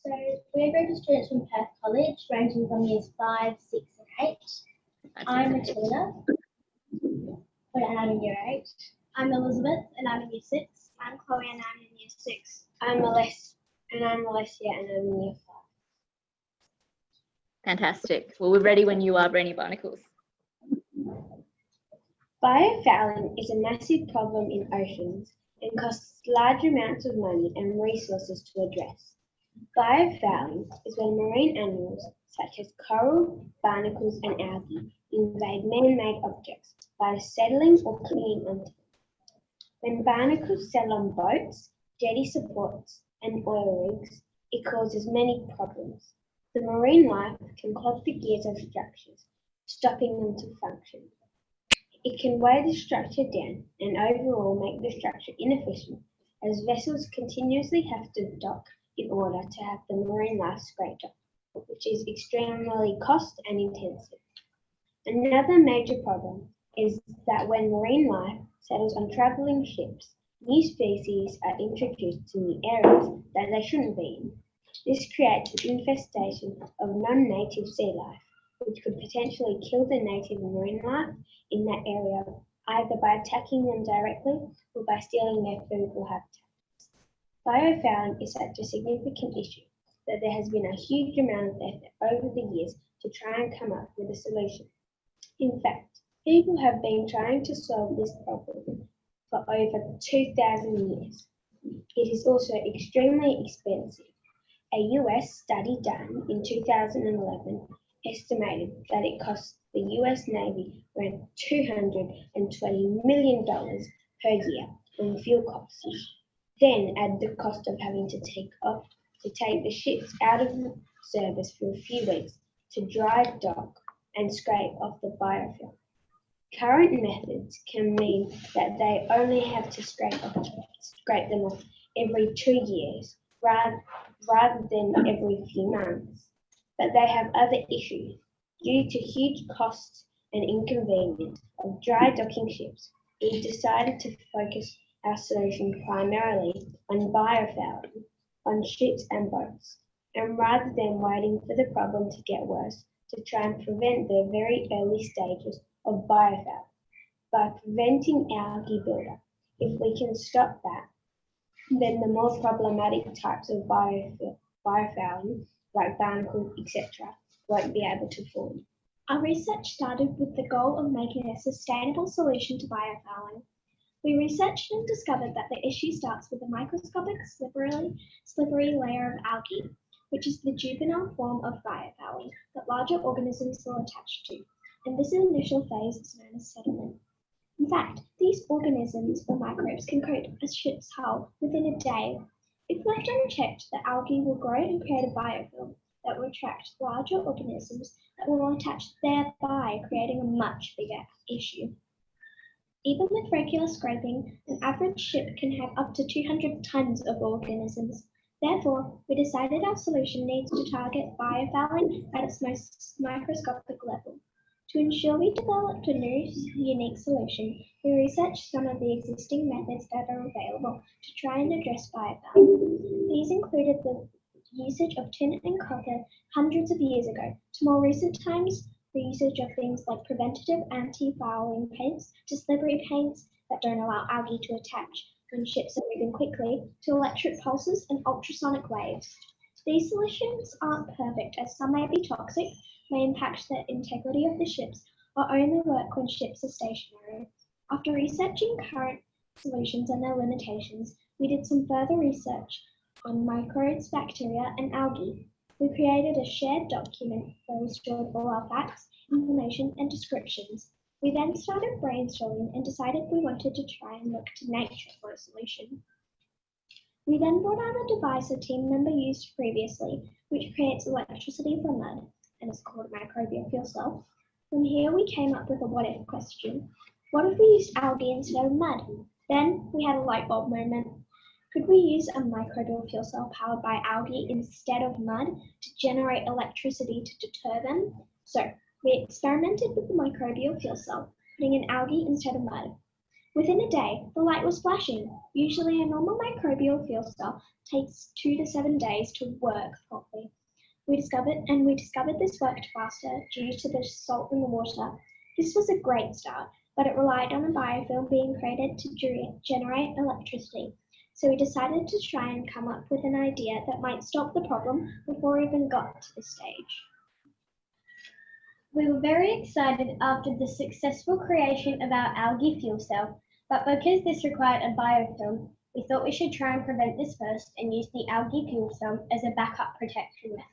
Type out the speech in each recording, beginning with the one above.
So we're a group of students from Perth College, ranging from years 5, 6 and 8. I'm Matilda, and I'm in year 8. I'm Elizabeth and I'm in year 6. I'm Chloe and I'm in year 6. I'm Alessia and I'm in year 5. Fantastic. Well, we're ready when you are, Brainy Barnacles. Biofouling is a massive problem in oceans and costs large amounts of money and resources to address. Biofouling is when marine animals such as coral, barnacles and algae invade man-made objects by settling or clinging onto them. When barnacles settle on boats, jetty supports and oil rigs, it causes many problems. The marine life can clog the gears of structures, stopping them to function. It can weigh the structure down and overall make the structure inefficient, as vessels continuously have to dock in order to have the marine life scraped up, which is extremely cost and intensive. Another major problem is that when marine life settles on travelling ships, new species are introduced to new areas that they shouldn't be in. This creates an infestation of non-native sea life, which could potentially kill the native marine life in that area, either by attacking them directly or by stealing their food or habitat. Biofouling is such a significant issue that there has been a huge amount of effort over the years to try and come up with a solution. In fact, people have been trying to solve this problem for over 2,000 years. It is also extremely expensive. A US study done in 2011 estimated that it costs the US Navy around $220 million per year in fuel costs. Then add the cost of having to take the ships out of service for a few weeks to dry dock and scrape off the biofilm. Current methods can mean that they only have to scrape them off every 2 years rather than every few months. But they have other issues. Due to huge costs and inconvenience of dry docking ships, we decided to focus our solution primarily on biofouling on ships and boats, and rather than waiting for the problem to get worse, to try and prevent the very early stages of biofouling by preventing algae buildup. If we can stop that, then the more problematic types of biofouling, like barnacles, etc., won't be able to form. Our research started with the goal of making a sustainable solution to biofouling. We researched and discovered that the issue starts with a microscopic slippery layer of algae, which is the juvenile form of biofouling that larger organisms will attach to, and this initial phase is known as settlement. In fact, these organisms or microbes can coat a ship's hull within a day. If left unchecked, the algae will grow and create a biofilm that will attract larger organisms that will attach, thereby creating a much bigger issue. Even with regular scraping, an average ship can have up to 200 tons of organisms. Therefore, we decided our solution needs to target biofouling at its most microscopic level. To ensure we developed a new, unique solution, we researched some of the existing methods that are available to try and address biofouling. These included the usage of tin and copper hundreds of years ago, to more recent times, the usage of things like preventative anti-fouling paints, to slippery paints that don't allow algae to attach when ships are moving quickly, to electric pulses and ultrasonic waves. These solutions aren't perfect, as some may be toxic, may impact the integrity of the ships, or only work when ships are stationary. After researching current solutions and their limitations, we did some further research on microbes, bacteria, and algae. We created a shared document where we stored all our facts, information, and descriptions. We then started brainstorming and decided we wanted to try and look to nature for a solution. We then brought out a device a team member used previously, which creates electricity from mud, and is called a microbial fuel cell. From here, we came up with a what-if question. What if we used algae instead of mud? Then we had a light bulb moment. Could we use a microbial fuel cell powered by algae instead of mud to generate electricity to deter them? So we experimented with the microbial fuel cell, putting in algae instead of mud. Within a day, the light was flashing. Usually a normal microbial fuel cell takes 2 to 7 days to work properly. We discovered this worked faster due to the salt in the water. This was a great start, but it relied on a biofilm being created to generate electricity. So we decided to try and come up with an idea that might stop the problem before we even got to this stage. We were very excited after the successful creation of our algae fuel cell, but because this required a biofilm, we thought we should try and prevent this first and use the algae fuel cell as a backup protection method.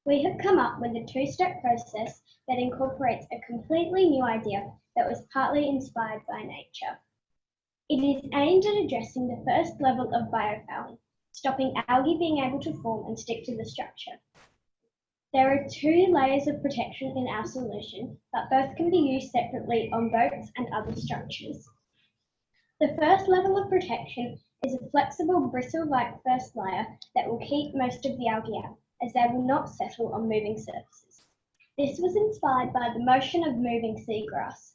We have come up with a two-step process that incorporates a completely new idea that was partly inspired by nature. It is aimed at addressing the first level of biofouling, stopping algae being able to form and stick to the structure. There are 2 layers of protection in our solution, but both can be used separately on boats and other structures. The first level of protection is a flexible bristle-like first layer that will keep most of the algae out, as they will not settle on moving surfaces. This was inspired by the motion of moving seagrass.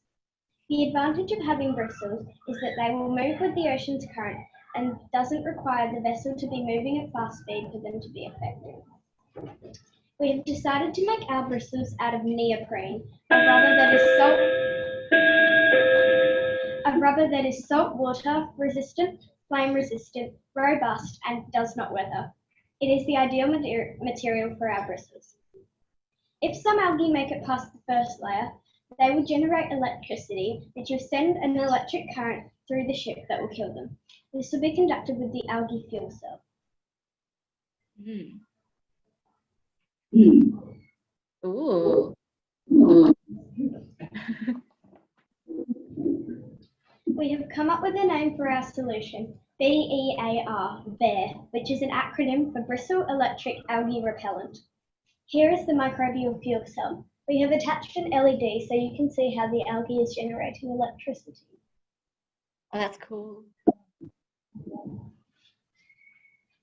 The advantage of having bristles is that they will move with the ocean's current and doesn't require the vessel to be moving at fast speed for them to be effective. We have decided to make our bristles out of neoprene, a rubber that is salt water resistant, flame resistant, robust, and does not weather. It is the ideal material for our bristles. If some algae make it past the first layer, they will generate electricity which will send an electric current through the ship that will kill them. This will be conducted with the algae fuel cell. Ooh. We have come up with a name for our solution, BEAR, BEAR, which is an acronym for Bristle Electric Algae Repellent. Here is the microbial fuel cell. We have attached an LED so you can see how the algae is generating electricity. Oh, that's cool.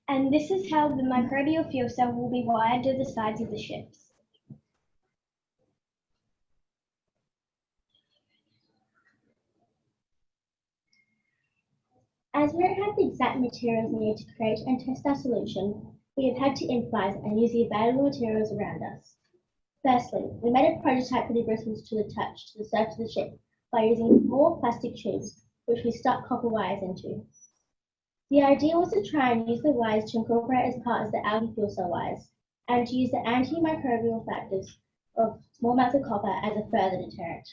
And this is how the microbial fuel cell will be wired to the sides of the ships. As we don't have the exact materials needed to create and test our solution, we have had to improvise and use the available materials around us. Firstly, we made a prototype for the bristles to attach to the surface of the ship by using 4 plastic tubes, which we stuck copper wires into. The idea was to try and use the wires to incorporate as part of the algae fuel cell wires, and to use the antimicrobial factors of small amounts of copper as a further deterrent.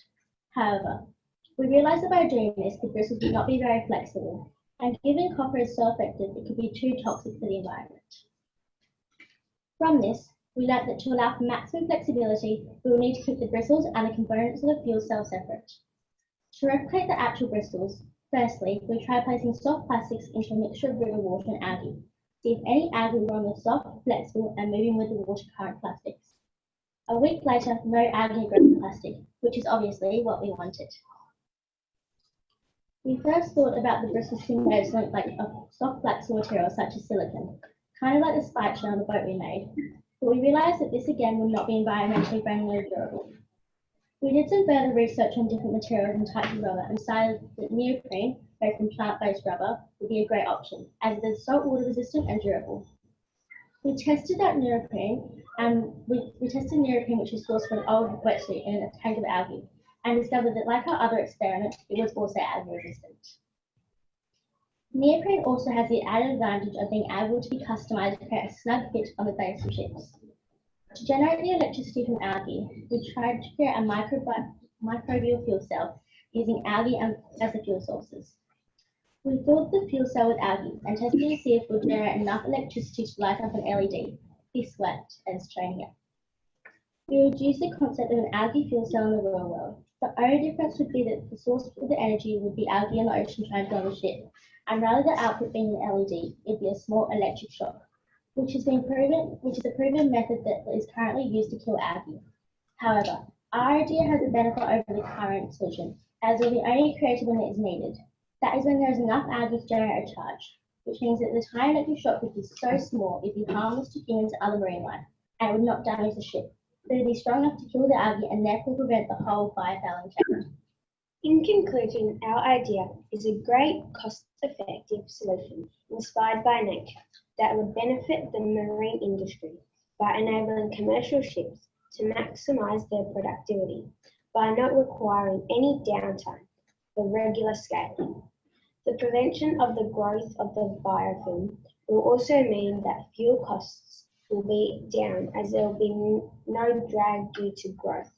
However, we realised that by doing this, the bristles would not be very flexible, and given copper is so effective, it could be too toxic for the environment. From this, we learnt that to allow for maximum flexibility, we will need to keep the bristles and the components of the fuel cell separate. To replicate the actual bristles, firstly, we tried placing soft plastics into a mixture of river water and algae, see if any algae were on the soft, flexible, and moving with the water current plastics. A week later, no algae grew in plastic, which is obviously what we wanted. We first thought about the bristles being made of something like a soft flexible material such as silicone, kind of like the spike shell on the boat we made, but we realised that this again would not be environmentally friendly or durable. We did some further research on different materials and types of rubber and decided that neoprene, made from plant-based rubber, would be a great option, as it is salt water resistant and durable. We tested that neoprene, and we tested neoprene which was sourced from an old wetsuit in a tank of algae, and discovered that, like our other experiment, it was also algae resistant. Neoprene also has the added advantage of being able to be customised to create a snug fit on the base of ships. To generate the electricity from algae, we tried to create a microbial fuel cell using algae as the fuel sources. We filled the fuel cell with algae and tested to see if it would generate enough electricity to light up an LED. This worked, as shown here. We would use the concept of an algae fuel cell in the real world. The only difference would be that the source of the energy would be algae in the ocean trying to on the ship, and rather than output being an LED, it'd be a small electric shock, which is a proven method that is currently used to kill algae. However, our idea has a benefit over the current solution, as it will be only created when it is needed. That is when there is enough algae to generate a charge, which means that the tiny electric shock would be so small it would be harmless to humans and other marine life, and it would not damage the ship. But it would be strong enough to kill the algae and therefore prevent the whole biofouling chain. In conclusion, our idea is a great cost-effective solution inspired by nature that would benefit the marine industry by enabling commercial ships to maximise their productivity by not requiring any downtime for regular scaling. The prevention of the growth of the biofilm will also mean that fuel costs will be down as there will be no drag due to growth,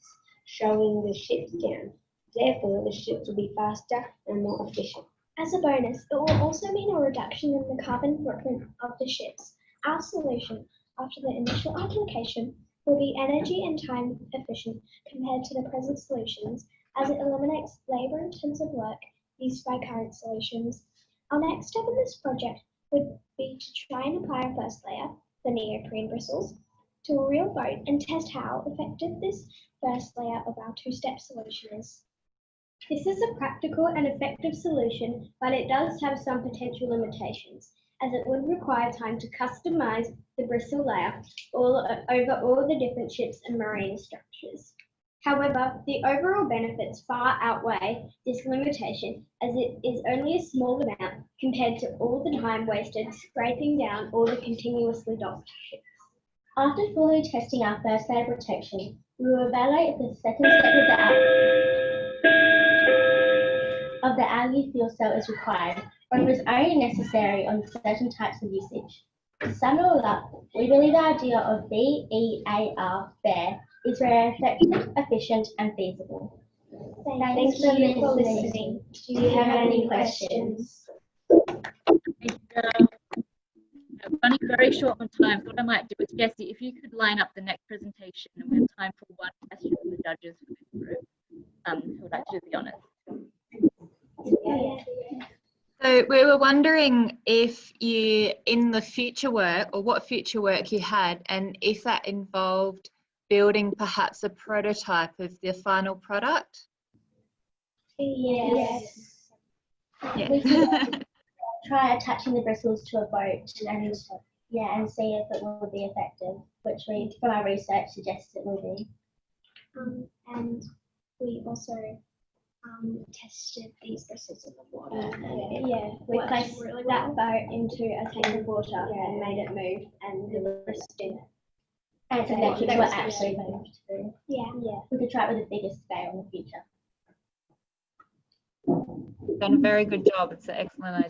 slowing the ships down. Therefore, the ships will be faster and more efficient. As a bonus, it will also mean a reduction in the carbon footprint of the ships. Our solution, after the initial application, will be energy and time efficient compared to the present solutions, as it eliminates labour-intensive work used by current solutions. Our next step in this project would be to try and apply our first layer, the neoprene bristles, to a real boat and test how effective this first layer of our two-step solution is. This is a practical and effective solution, but it does have some potential limitations, as it would require time to customize the bristle layer over all the different ships and marine structures. However, the overall benefits far outweigh this limitation, as it is only a small amount compared to all the time wasted scraping down all the continuously docked ships. After fully testing our first layer protection, we will evaluate the second step of the algae fuel cell is required, or it was only necessary on certain types of usage. To sum it all up, we believe the idea of BEAR, FAIR, is very effective, efficient, and feasible. Thanks for listening. Do you have any questions? Running very short on time, so what I might do is, Jessie, if you could line up the next presentation, and we have time for one question from the judges for this group. Who would like to do the honours? So we were wondering if you, in the future work, or what future work you had, and if that involved building perhaps a prototype of the final product? Yes. Yeah. We could try attaching the bristles to a boat and see if it will be effective, which we, from our research, suggests it will be. And we also tested these bristles in the water. We placed that boat into a tank of water and made it move, and the bristles and so that were actually moved through. Yeah. We could try it with a bigger scale in the future. Done a very good job. It's an excellent idea.